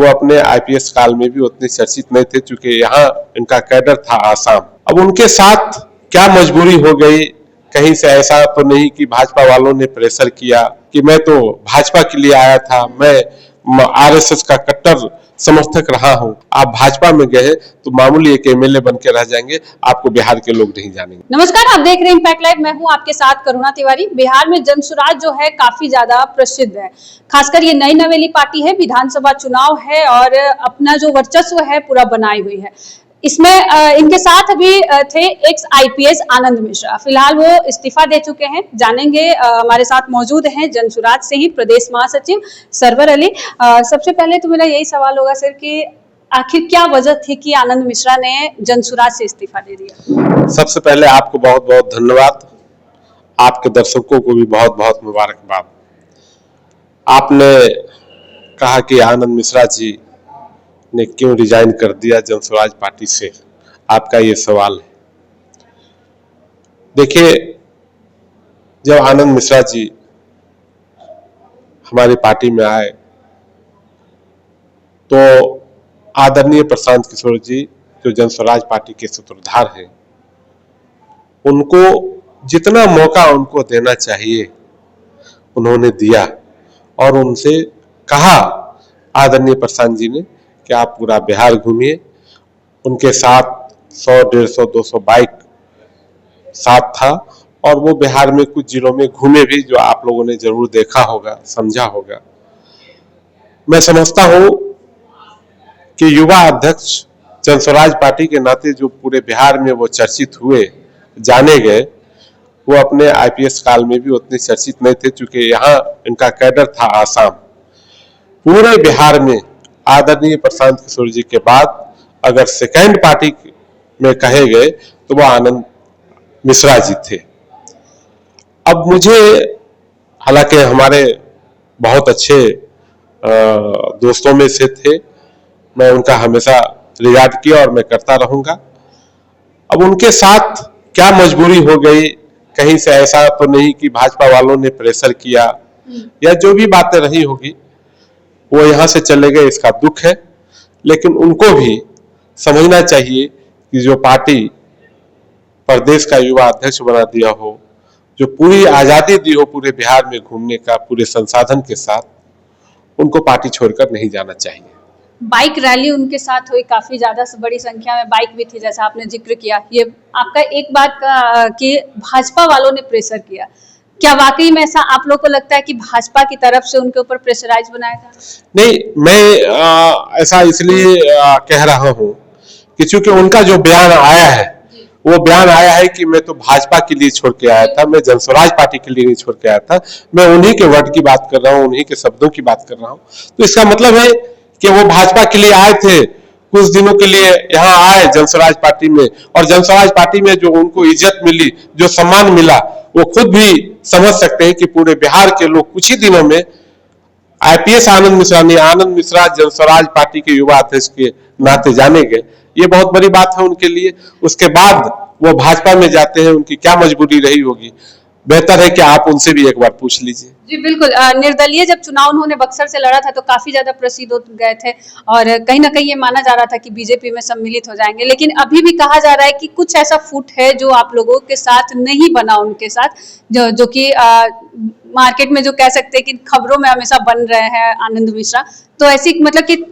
वो अपने आईपीएस काल में भी उतने चर्चित नहीं थे, क्योंकि यहाँ इनका कैडर था आसाम। अब उनके साथ क्या मजबूरी हो गई, कहीं से ऐसा तो नहीं कि भाजपा वालों ने प्रेशर किया कि मैं तो भाजपा के लिए आया था, मैं आरएसएस का कट्टर समर्थक रहा हूं, आप भाजपा में गए तो मामूली एक एमएलए बन के रह जाएंगे, आपको बिहार के लोग नहीं जानेंगे। नमस्कार, आप देख रहे हैं इम्पैक्ट लाइव, मैं हूं आपके साथ करुणा तिवारी। बिहार में जनसुराज जो है काफी ज्यादा प्रसिद्ध है, खासकर ये नई नवेली पार्टी है, विधानसभा चुनाव है और अपना जो वर्चस्व है पूरा बनाई हुई है। इसमें इनके साथ अभी थे एक्स आईपीएस आनंद मिश्रा, फिलहाल वो इस्तीफा दे चुके हैं। जानेंगे, हमारे साथ मौजूद हैं जनसुराज से ही प्रदेश महासचिव सरवर अली। सबसे पहले तो मेरा यही सवाल होगा सर कि आखिर क्या वजह थी कि आनंद मिश्रा ने जनसुराज से इस्तीफा दे दिया? सबसे पहले आपको बहुत बहुत धन्यवाद, आपके दर्शकों को भी बहुत बहुत मुबारकबाद। आपने कहा कि आनंद मिश्रा जी ने क्यों रिजाइन कर दिया जनसुराज पार्टी से, आपका ये सवाल है। देखिए, जब आनंद मिश्रा जी हमारी पार्टी में आए तो आदरणीय प्रशांत किशोर जी जो जनसुराज पार्टी के सूत्रधार हैं, उनको जितना मौका उनको देना चाहिए उन्होंने दिया और उनसे कहा आदरणीय प्रशांत जी ने कि आप पूरा बिहार घूमिए। उनके साथ 100, 150, 200 बाइक साथ था और वो बिहार में कुछ जिलों में घूमे भी, जो आप लोगों ने जरूर देखा होगा, समझा होगा। मैं समझता हूं कि युवा अध्यक्ष जनसुराज पार्टी के नाते जो पूरे बिहार में वो चर्चित हुए, जाने गए, वो अपने आईपीएस काल में भी उतने चर्चित नहीं थे, क्योंकि यहाँ इनका कैडर था आसाम। पूरे बिहार में आदरणीय प्रशांत किशोर जी के बाद अगर सेकेंड पार्टी में कहे गए तो वो आनंद मिश्रा जी थे। अब मुझे, हालांकि हमारे बहुत अच्छे दोस्तों में से थे, मैं उनका हमेशा रिगार्ड किया और मैं करता रहूंगा। अब उनके साथ क्या मजबूरी हो गई, कहीं से ऐसा तो नहीं कि भाजपा वालों ने प्रेशर किया या जो भी बातें रही होगी, वो यहाँ से चले गए, इसका दुख है। लेकिन उनको भी समझना चाहिए कि जो पार्टी प्रदेश का युवा अध्यक्ष बना दिया हो, जो पूरी आजादी दी हो पूरे बिहार में घूमने का पूरे संसाधन के साथ, उनको पार्टी छोड़कर नहीं जाना चाहिए। बाइक रैली उनके साथ हुई, काफी ज्यादा बड़ी संख्या में बाइक भी थी, जैसा आपने जिक्र किया। ये आपका एक बात कि भाजपा वालों ने प्रेशर किया, क्या वाकई में ऐसा आप लोग को लगता है कि भाजपा की तरफ से उनके ऊपर प्रेशराइज बनाया था? नहीं, मैं ऐसा इसलिए कह रहा हूं कि चूंकि उनका जो बयान आया है, वो बयान आया है कि मैं तो भाजपा के लिए छोड़ के आया था, मैं जनसुराज पार्टी के लिए नहीं छोड़ के आया था, मैं उन्हीं के वर्ड की बात कर रहा हूं, उन्हीं के शब्दों की बात कर रहा हूं। तो इसका मतलब है कि वो भाजपा के लिए आए थे, कुछ दिनों के लिए यहाँ आए जनसुराज पार्टी में, और जनसुराज पार्टी में जो उनको इज्जत मिली, जो सम्मान मिला, वो खुद भी समझ सकते हैं कि पूरे बिहार के लोग कुछ ही दिनों में आईपीएस आनंद मिश्रा ने, आनंद मिश्रा जनसुराज पार्टी के युवा अध्यक्ष के नाते जाने गए, ये बहुत बड़ी बात है उनके लिए। उसके बाद वो भाजपा में जाते हैं, उनकी क्या मजबूरी रही होगी, बेहतर है कि आप उनसे भी एक बार पूछ लीजिए। जी बिल्कुल। निर्दलीय जब चुनाव उन्होंने बक्सर से लड़ा था तो काफी ज्यादा प्रसिद्ध हो गए थे और कहीं ना कहीं ये माना जा रहा था कि बीजेपी में सम्मिलित हो जाएंगे, लेकिन अभी भी कहा जा रहा है कि कुछ ऐसा फुट है जो आप लोगों के साथ नहीं बना उनके साथ, जो कि मार्केट में जो कह सकते हैं कि खबरों में हमेशा बन रहे हैं आनंद मिश्रा। तो ऐसी मतलब कि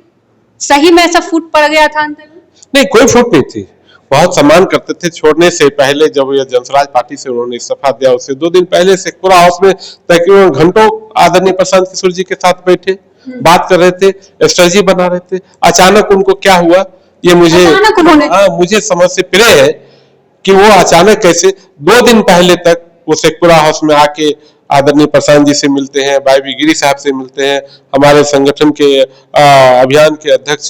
सही में ऐसा फुट पड़ गया था अंत में? नहीं, कोई फुट नहीं थी, बहुत सम्मान करते थे। छोड़ने से पहले जब ये जनसुराज पार्टी से उन्होंने इस्तीफा दिया, उससे 2 दिन पहले शेखपुरा हाउस में तकरीबन घंटों आदरणीय प्रशांत किशोर जी के साथ बैठे, बात कर रहे थे, स्ट्रेटजी बना रहे थे। अचानक उनको क्या हुआ, ये मुझे समझ से परे है कि वो अचानक कैसे 2 दिन पहले तक वो शेखपुरा हाउस में आके आदरणीय प्रशांत जी से मिलते हैं, भाई गिरी साहब से मिलते हैं, हमारे संगठन के अभियान के अध्यक्ष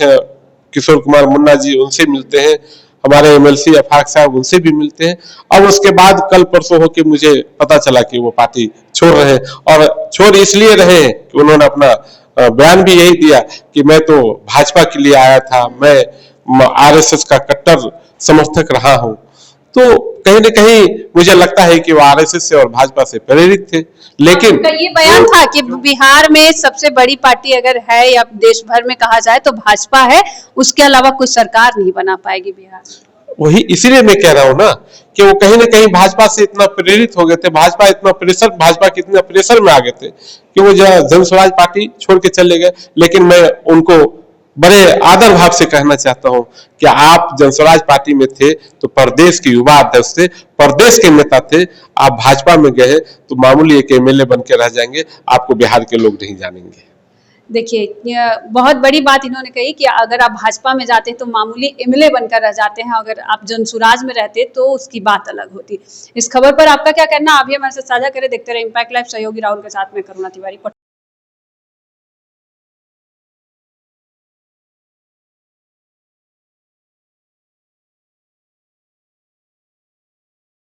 किशोर कुमार मुन्ना जी, उनसे मिलते हैं, हमारे एमएलसी अफाक साहब, उनसे भी मिलते हैं। और उसके बाद कल परसों होके मुझे पता चला कि वो पार्टी छोड़ रहे हैं, और छोड़ इसलिए रहे हैं कि उन्होंने अपना बयान भी यही दिया कि मैं तो भाजपा के लिए आया था, मैं आरएसएस का कट्टर समर्थक रहा हूं। तो कहीं ना कहीं मुझे लगता है कि वो आरएसएस से और भाजपा से प्रेरित थे। लेकिन उनका ये बयान था कि बिहार में सबसे बड़ी पार्टी अगर है या देश भर में कहा जाए तो भाजपा है, उसके अलावा कोई सरकार नहीं बना पाएगी बिहार में। वही इसीलिए मैं कह रहा हूं ना कि वो कहीं ना कहीं भाजपा से इतना प्रेरित हो गए थे, भाजपा के इतने प्रेशर में आ गए थे कि वो जन स्वराज पार्टी छोड़ के चले गए। लेकिन मैं उनको बड़े आदर भाव से कहना चाहता हूं कि आप जन स्वराज पार्टी में थे तो प्रदेश के युवा अध्यक्ष थे, प्रदेश के नेता थे, आप भाजपा में गए तो मामूली एक एमएलए बन के रह जाएंगे, आपको बिहार के लोग नहीं जानेंगे। देखिए, बहुत बड़ी बात इन्होंने कही कि अगर आप भाजपा में जाते हैं तो मामूली एमएलए बनकर रह जाते हैं, अगर आप जनसुराज में रहते तो उसकी बात अलग होती। इस खबर पर आपका क्या कहना, आप भी हमारे साथ साझा करें। देखते रहे इम्पैक्ट लाइव, सहयोगी राहुल के साथ में करुणा तिवारी।